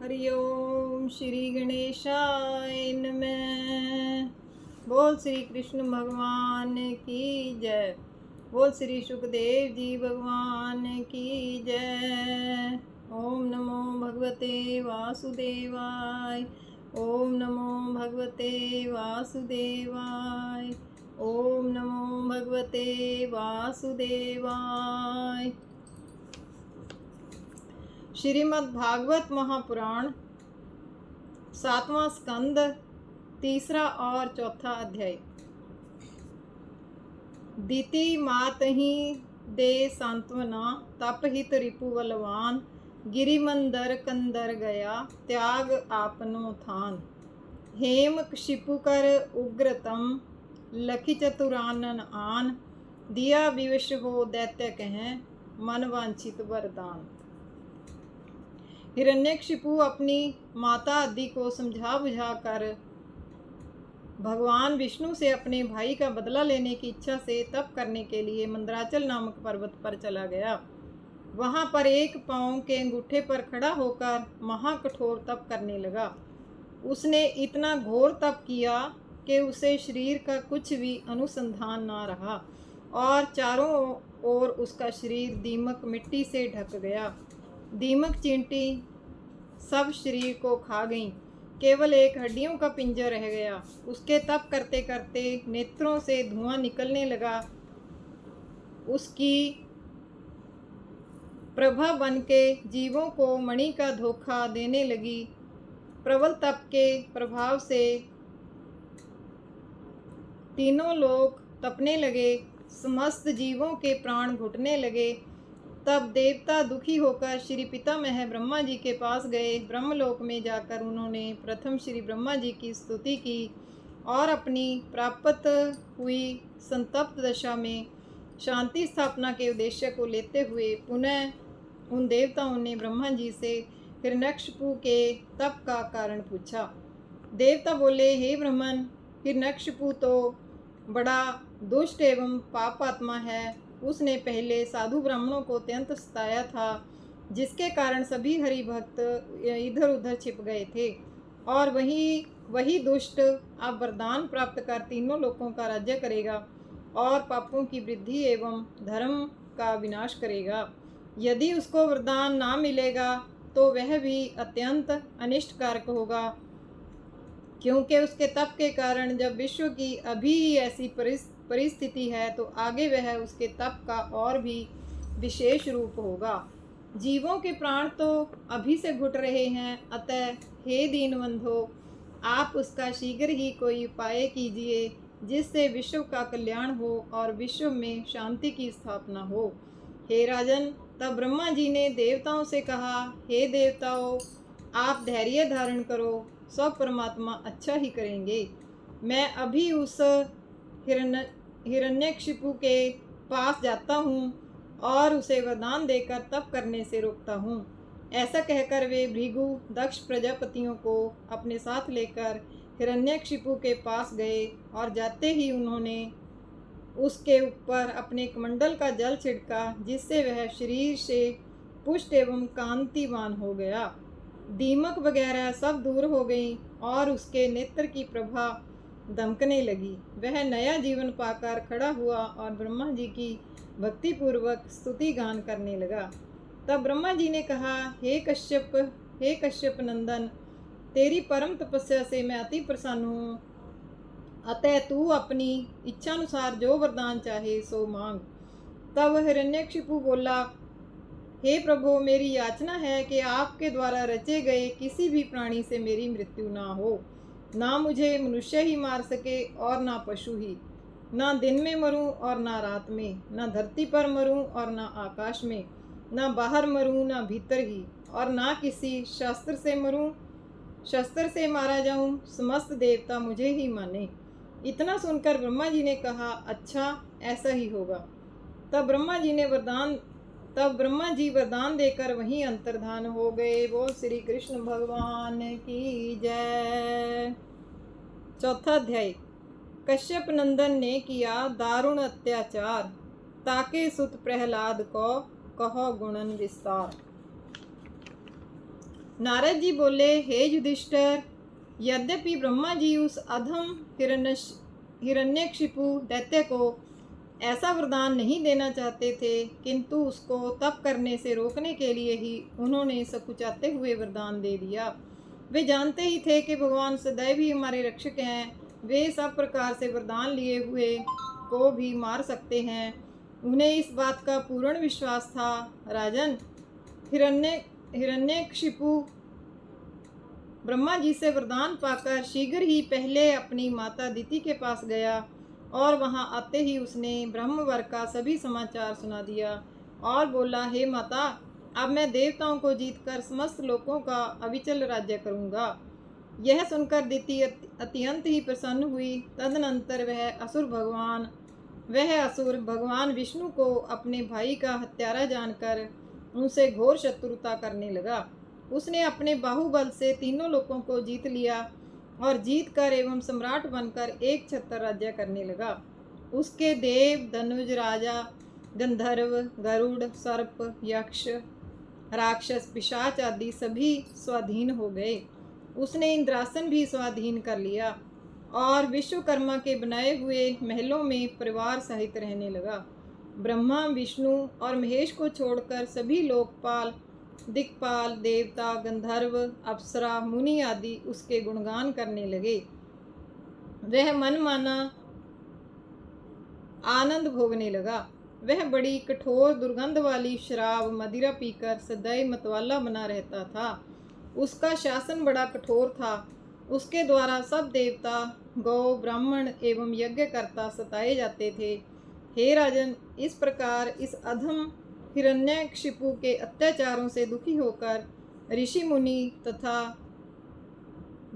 हरि ओम श्री गणेशाय नमः। बोल श्री कृष्ण भगवान की जय। बोल श्री सुखदेव जी भगवान की जय। ओम नमो भगवते वासुदेवाय। ओम नमो भगवते वासुदेवाय। ओम नमो भगवते वासुदेवाय। श्रीमद् भागवत महापुराण 7वां स्कंद, तीसरा और चौथा अध्याय। दीति मात ही दे सांत्वना, तप हित रिपु बलवान, गिरिमंदर कंदर गया, त्याग आपनो थान। हेम क्षिपुकर उग्रतम, लखि चतुरानन आन, दिया विवश हो दैत्य कहें, मन वांछित वरदान। हिरण्यकशिपु अपनी माता आदि को समझा बुझा कर भगवान विष्णु से अपने भाई का बदला लेने की इच्छा से तप करने के लिए मंदराचल नामक पर्वत पर चला गया। वहां पर एक पांव के अंगूठे पर खड़ा होकर महाकठोर तप करने लगा। उसने इतना घोर तप किया कि उसे शरीर का कुछ भी अनुसंधान ना रहा और चारों ओर उसका शरीर दीमक मिट्टी से ढक गया। दीमक चींटी सब शरीर को खा गईं, केवल एक हड्डियों का पिंजर रह गया। उसके तप करते करते नेत्रों से धुआं निकलने लगा। उसकी प्रभा बन के जीवों को मणि का धोखा देने लगी। प्रबल तप के प्रभाव से तीनों लोग तपने लगे, समस्त जीवों के प्राण घुटने लगे। तब देवता दुखी होकर श्री पितामह ब्रह्मा जी के पास गए। ब्रह्मलोक में जाकर उन्होंने प्रथम श्री ब्रह्मा जी की स्तुति की और अपनी प्राप्त हुई संतप्त दशा में शांति स्थापना के उद्देश्य को लेते हुए पुनः उन देवताओं ने ब्रह्मा जी से हिरण्यकशिपु के तप का कारण पूछा। देवता बोले, हे ब्रह्मन, हिरण्यकशिपु तो बड़ा दुष्ट एवं पापात्मा है। उसने पहले साधु ब्राह्मणों को अत्यंत सताया था, जिसके कारण सभी हरि भक्त इधर उधर छिप गए थे। और वही दुष्ट अब वरदान प्राप्त कर तीनों लोकों का राज्य करेगा और पापों की वृद्धि एवं धर्म का विनाश करेगा। यदि उसको वरदान ना मिलेगा तो वह भी अत्यंत अनिष्टकारक होगा, क्योंकि उसके तप के कारण जब विश्व की अभी ही ऐसी परिस्थिति है तो आगे वह उसके तप का और भी विशेष रूप होगा। जीवों के प्राण तो अभी से घुट रहे हैं, अतः हे दीनबंधो, आप उसका शीघ्र ही कोई उपाय कीजिए जिससे विश्व का कल्याण हो और विश्व में शांति की स्थापना हो। हे राजन, तब ब्रह्मा जी ने देवताओं से कहा, हे देवताओं, आप धैर्य धारण करो, सब परमात्मा अच्छा ही करेंगे। मैं अभी उस हिरण्यकशिपु के पास जाता हूँ और उसे वरदान देकर तप करने से रोकता हूँ। ऐसा कहकर वे भृगु दक्ष प्रजापतियों को अपने साथ लेकर हिरण्यकशिपु के पास गए और जाते ही उन्होंने उसके ऊपर अपने कमंडल का जल छिड़का, जिससे वह शरीर से पुष्ट एवं कांतिवान हो गया। दीमक वगैरह सब दूर हो गई और उसके नेत्र की प्रभा दमकने लगी। वह नया जीवन पाकर खड़ा हुआ और ब्रह्मा जी की भक्ति पूर्वक स्तुति गान करने लगा। तब ब्रह्मा जी ने कहा, हे कश्यप नंदन, तेरी परम तपस्या से मैं अति प्रसन्न हूँ, अतः तू अपनी इच्छानुसार जो वरदान चाहे सो मांग। तब हिरण्यकशिपु बोला, हे प्रभु, मेरी याचना है कि आपके द्वारा रचे गए किसी भी प्राणी से मेरी मृत्यु ना हो। ना मुझे मनुष्य ही मार सके और ना पशु ही। ना दिन में मरूं और ना रात में, ना धरती पर मरूं और ना आकाश में, ना बाहर मरूं ना भीतर ही, और ना किसी शस्त्र से मरूं, शस्त्र से मारा जाऊं। समस्त देवता मुझे ही माने। इतना सुनकर ब्रह्मा जी ने कहा, अच्छा, ऐसा ही होगा। तब ब्रह्मा जी वरदान देकर वहीं अंतर्धान हो गए। बोल श्री कृष्ण भगवान की जय। चौथा अध्याय। कश्यप नंदन ने किया दारुण अत्याचार, ताके सुत प्रहलाद को कहो गुणन विस्तार। नारद जी बोले, हे युधिष्ठिर, यद्यपि ब्रह्मा जी उस अधम हिरण्यकशिपु दैत्य को ऐसा वरदान नहीं देना चाहते थे, किंतु उसको तप करने से रोकने के लिए ही उन्होंने सकुचाते हुए वरदान दे दिया। वे जानते ही थे कि भगवान सदैव ही हमारे रक्षक हैं। वे सब प्रकार से वरदान लिए हुए को भी मार सकते हैं। उन्हें इस बात का पूर्ण विश्वास था। राजन, हिरण्यकशिपु ब्रह्मा जी से वरदान पाकर शीघ्र ही पहले अपनी माता दिति के पास गया और वहां आते ही उसने ब्रह्मवर का सभी समाचार सुना दिया और बोला, हे माता, अब मैं देवताओं को जीतकर समस्त लोकों का अविचल राज्य करूंगा। यह सुनकर दिति अत्यंत ही प्रसन्न हुई। तदनंतर वह असुर भगवान विष्णु को अपने भाई का हत्यारा जानकर उनसे घोर शत्रुता करने लगा। उसने अपने बाहुबल से तीनों लोकों को जीत लिया और जीत कर एवं सम्राट बनकर एक छत्र राज्य करने लगा। उसके देव, धनुज, राजा, गंधर्व, गरुड़, सर्प, यक्ष, राक्षस, पिशाच आदि सभी स्वाधीन हो गए। उसने इंद्रासन भी स्वाधीन कर लिया और विश्वकर्मा के बनाए हुए महलों में परिवार सहित रहने लगा। ब्रह्मा, विष्णु और महेश को छोड़कर सभी लोकपाल, दिक्पाल, देवता, गंधर्व, अप्सरा, मुनि आदि उसके गुणगान करने लगे। वह मनमाना आनंद भोगने लगा। वह बड़ी कठोर दुर्गंध वाली शराब मदिरा पीकर सदैव मतवाला बना रहता था। उसका शासन बड़ा कठोर था। उसके द्वारा सब देवता, गौ, ब्राह्मण एवं यज्ञकर्ता सताए जाते थे। हे राजन, इस प्रकार इस अधम हिरण्यकशिपु के अत्याचारों से दुखी होकर ऋषि मुनि तथा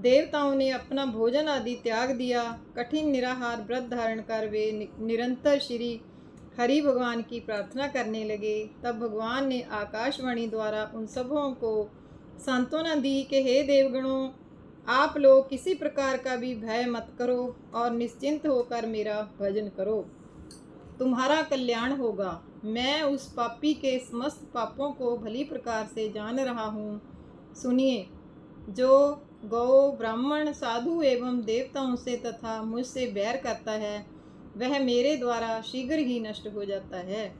देवताओं ने अपना भोजन आदि त्याग दिया। कठिन निराहार व्रत धारण कर वे निरंतर श्री हरि भगवान की प्रार्थना करने लगे। तब भगवान ने आकाशवाणी द्वारा उन सबों को सांत्वना दी कि हे देवगणों, आप लोग किसी प्रकार का भी भय मत करो और निश्चिंत होकर मेरा भजन करो, तुम्हारा कल्याण होगा। मैं उस पापी के समस्त पापों को भली प्रकार से जान रहा हूँ। सुनिए, जो गौ, ब्राह्मण, साधु एवं देवताओं से तथा मुझसे बैर करता है, वह मेरे द्वारा शीघ्र ही नष्ट हो जाता है।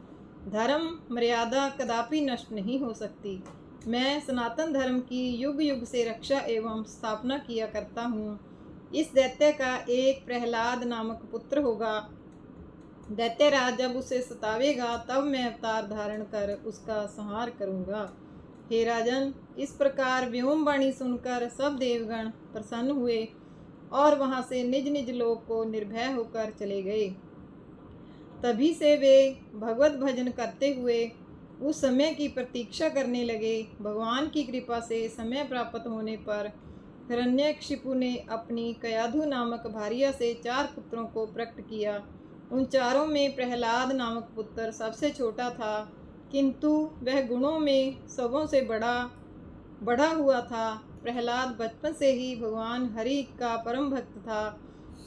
धर्म मर्यादा कदापि नष्ट नहीं हो सकती। मैं सनातन धर्म की युग युग से रक्षा एवं स्थापना किया करता हूँ। इस दैत्य का एक प्रहलाद नामक पुत्र होगा। दैत्यराज जब उसे सतावेगा तब मैं अवतार धारण कर उसका संहार करूँगा। हे राजन, इस प्रकार व्योमवाणी सुनकर सब देवगण प्रसन्न हुए और वहां से निज निज लोक को निर्भय होकर चले गए। तभी से वे भगवत भजन करते हुए उस समय की प्रतीक्षा करने लगे। भगवान की कृपा से समय प्राप्त होने पर हिरण्यकशिपु ने अपनी कयाधु नामक भार्या से 4 पुत्रों को प्रकट किया। उन चारों में प्रहलाद नामक पुत्र सबसे छोटा था, किंतु वह गुणों में सबों से बढ़ा हुआ था। प्रहलाद बचपन से ही भगवान हरि का परम भक्त था।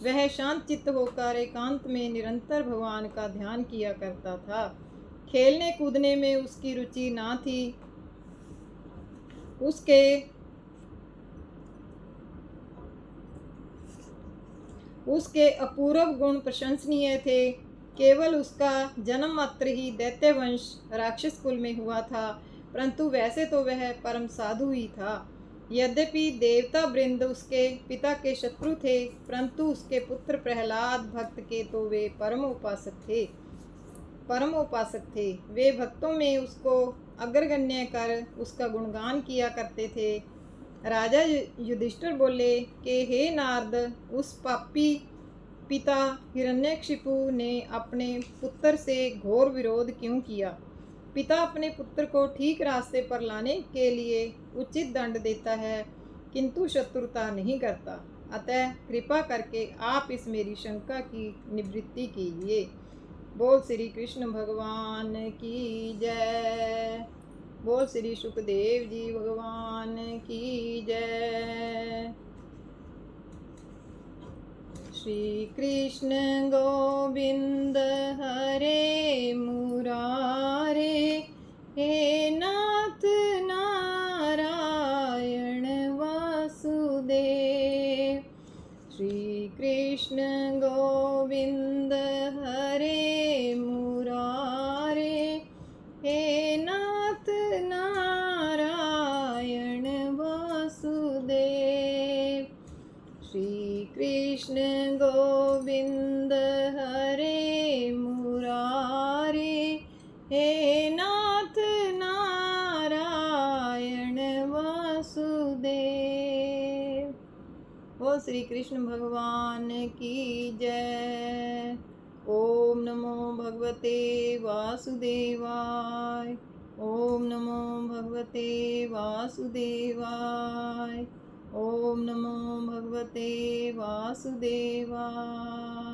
वह शांत चित्त होकर एकांत में निरंतर भगवान का ध्यान किया करता था। खेलने कूदने में उसकी रुचि ना थी। उसके अपूर्व गुण प्रशंसनीय थे। केवल उसका जन्म मात्र ही दैत्य वंश राक्षस कुल में हुआ था, परंतु वैसे तो वह परम साधु ही था। यद्यपि देवता वृंद उसके पिता के शत्रु थे, परंतु उसके पुत्र प्रहलाद भक्त के तो वे परम उपासक थे। वे भक्तों में उसको अग्रगण्य कर उसका गुणगान किया करते थे। राजा युधिष्ठिर बोले कि हे नारद, उस पापी पिता हिरण्यकशिपु ने अपने पुत्र से घोर विरोध क्यों किया? पिता अपने पुत्र को ठीक रास्ते पर लाने के लिए उचित दंड देता है, किंतु शत्रुता नहीं करता। अतः कृपा करके आप इस मेरी शंका की निवृत्ति कीजिए। बोल श्री कृष्ण भगवान की जय। बोल श्री सुखदेव जी भगवान की जय। श्री कृष्ण गोविंद हरे मुरारे, हे नाथ नारायण कृष्ण गोविंद हरे मुरारे, हे नाथ नारायण वासुदेव। श्री कृष्ण गोविंद हरे मुरारे, हे नाथ नारायण वासुदेव। ओ श्री कृष्ण भगवान की जय। ओम नमो भगवते वासुदेवाय। ओम नमो भगवते वासुदेवाय। ओम नमो भगवते वासुदेवाय।